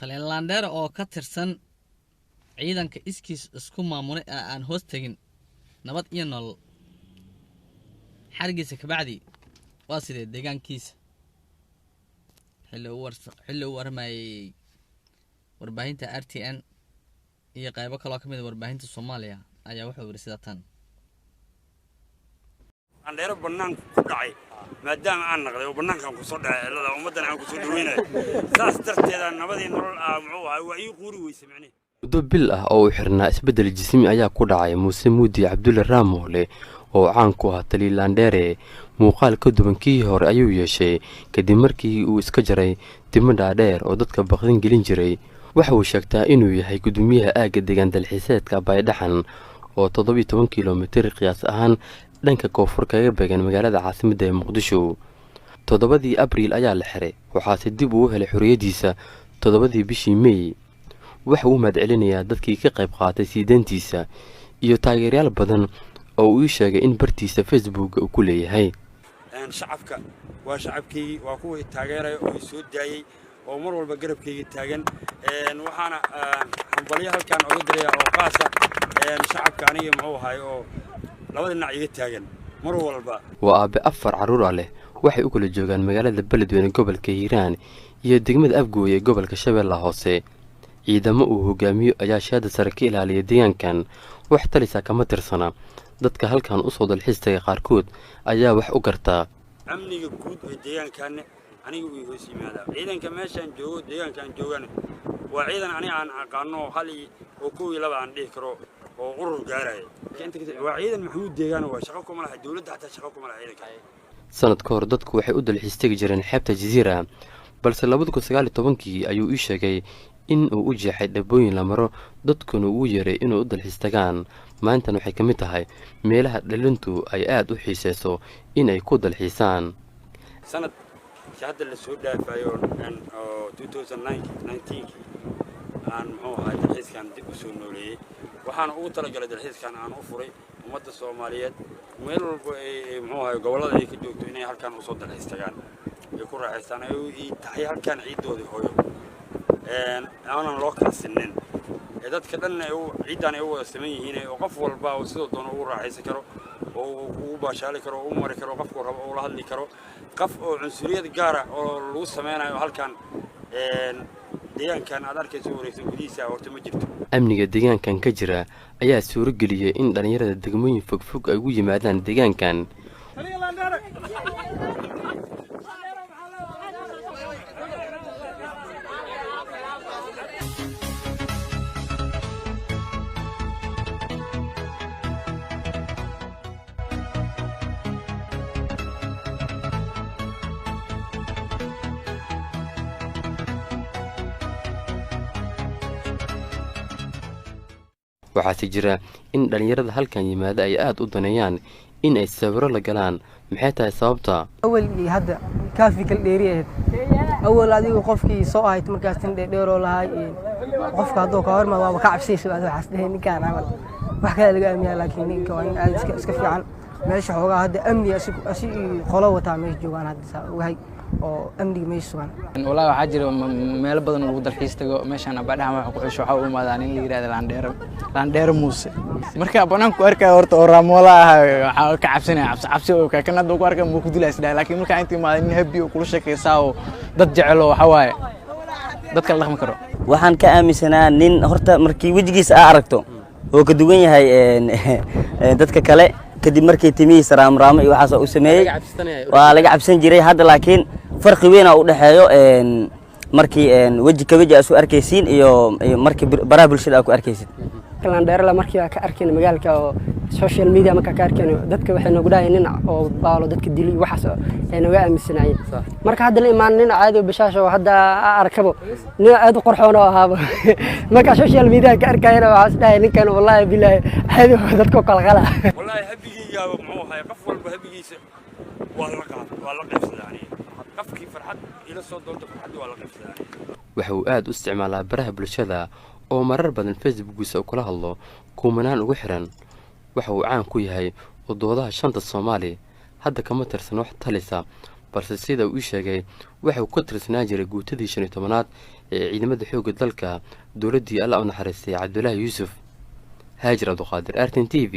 Taliyaandheer oo ka tirsan ciidanka iskiis isku maamulay aan hoos tagin nabad iyo nolol xargiisa ka bacdi waa sidee deegaankiisa xilli uu warmayay warbaahinta RTN iyo qaybo kale oo kamid ah warbaahinta Soomaaliya ayaa wuxuu yiri sida tan andheero banaanka ku dhacay maadaama aan naqday oo banaankan ku soo dhacay ilaa ummadan aan ku soo dhaweynay saas darteeda nabadii nolol muxuu ahaa waa ii quuri weysay macne muddo bil ah oo uu xirnaa isbedel jismi ayaa ku dhacay Muuse Muudi Cabdulle Raamoole oo caan ku ah Taliyaandheer muuqaal ka duwan kii hore ayuu yeeshay kadib markii uu iska jaray timo dhaadheer oo dadka baqdin gelin jiray waxa uu sheegtaa inuu yahay gudoomiyaha aaga deegaan dalxiiseedka Baydhaxan oo 17 kiiloomitir qiyaas ahaan dhanka koonfur kaga beegan magaalada caasimadda ee Muqdisho 7 Abriil ayaa la xiray waxaase dib uu helay xorriyadiisa 7 bishii May waxa uu madcelinayaa dadkii ka qayb qaatay siideentiisa iyo taageerayaal badan oo uu sheegay in bartiisa Facebook uu ku leeyahay shacabka waa shacabkii waa kuwa taageeray oo soo daayay oo mar walba garabkayga taagan waxaana xambalyo halkan uga diray oo qaasa shacabka aniga muxuu ahay oo labada dhinac iga taagan mar walba waa aabe 4 caruur leh waxay u kala joogaan magaalada Beledweyne gobolka Hiiraan iyo degmada Afgooy ee gobolka Shabeellaha Hoose ciidamo uu hogaamiyo ayaa shaada sare ka ilaaliya deegaankan wax talisa kama tirsana dadka halkan u soo dalxiiska qaarkood ayaa wax u gartaa amniga guud ee deegaankan aniga uu hoos yimaada ciidanka meeshan joogo deegaankan joogan waa ciidan aniga aan aqaano hali oo kuwii laba aan dhigi karo oo urur gaaray waa ciidan maxmuud deegaan waa shaqo kuma laha dawladda xataa shaqo kuma laha ciidanka sanad ka hor dadku waxay u dalxiistagi jireen xeebta Jasiira balse 2019 ayuu ii sheegay in uu u jeexay dhabooyin la maro dadkuna uu yeeray inuu u dalxiistagaan maantana waxay kamid tahay meelaha dhalintu ay aad u xiiseyso in ay ku dalxiisaan sanad hadda la soo dhaafayo 2019 aan muxuu ahaa dalxiiskan dib u soo nooleeyay waxaan ugu talagalay dalxiiskan aan u furay ummadda Soomaaliyeed meel walba ay muxuu ahaa gobolada ay ka joogto inay halkan u soo dalxiistagaan ay ku raaxaystaan ay tahay halkan ciidoodii hooyo aanan loo kala sinnin dadka dhan ay ciidan ay wada sameeyeen yihiin oo qof walba oo sidoo doon ugu raaxaysan karo oo uu baashaali karo oo mari karo qofku rabo oo la hadli karo qof oo cunsuriyad gaar ah oo lagu sameeyo halkan deegaankan aad arkayso wareegsan gudihiisa horta ma jirto amniga deegaankan ka jira ayaa suuro geliyay in dhalinyarada degmooyin fogfog ay ugu yimaadaan deegaankan waxaase jira in dhalinyarada halkan yimaada ay aad u daneeyaan in ay sawiro la galaan maxay tahay sababta awal iyo hadda kaafi kal dheeriyeed awal adigu qofkii soo ahayd markaas tin dheer oo lahay qofka hadoo ka horma waa ka cabsayso aad waxaas dhahay ninkaan amal wax kale laga aaminaa laakiin ninka waa in aad iska fiican meesha xoogaa hadda amni asi qolo wata meesha joogaan hadda wahay oo amniga meesha sugan والله waxaa jira meel badan oo lagu dalxiis tago meeshan Baydhaxan waxa ku xisho waxa u imaadaan in la yiraahdo Laandheero Muuse marka banaanku arkay horta oo Raamoole ah waxa ka cabsanaya cabsi oo ka kanada ku arkay ma ku dilaysay laakiin marka intii imaadeen habi oo kula sheekaysaa oo dad jecel oo waxa waaye dadka la dhaqmi karo waxaan ka aaminsanaa nin horta markii wajigiisa aragto oo ka duwan yahay dadka kale kadib markii timihiisa raamo iyo waxaas uu sameeyay waa laga cabsan jiray hadda laakiin farqi weyn oo u dhaxeeyo markii waji ka waji asu arkaysiin iyo markii baraha bulshada ku arkaysid Laandheer la markii ka arkeen magaalka oo social media marka ka arkeen dadka waxay nagu dhaayeen nin oo baalo dadka dilay waxaas ay naga aaminsanayeen marka hadda la imaan nin caadi oo bashaasho hadda arkabo nin aad u qorxoon oo ahaaba marka social media ka arkayeen waxaas dhaayeen ninkan wallahi billahi caadi dadka kala qala wallahi habigiiga muxuu ahaa qof walba habigiisa waa la qaybsadaa qofkii farxad ila soo doonto farxad waa la qaybsadaa waxa uu aad u isticmaalaa baraha bulshada oo marar badan Facebook-giisa kula hadlo kumanaan ugu xiran waxa uu caan ku yahay wadoodaha shanta Soomaali hadda kama tirsan wax talisa balse sida uu sheegay waxuu ka tirsanaan jiray guutadii 15aad ee ciidamada xoogga dalka dowladdii alla u naxariistay cabdulaahi yuusuf haajir abduqaadir artin TV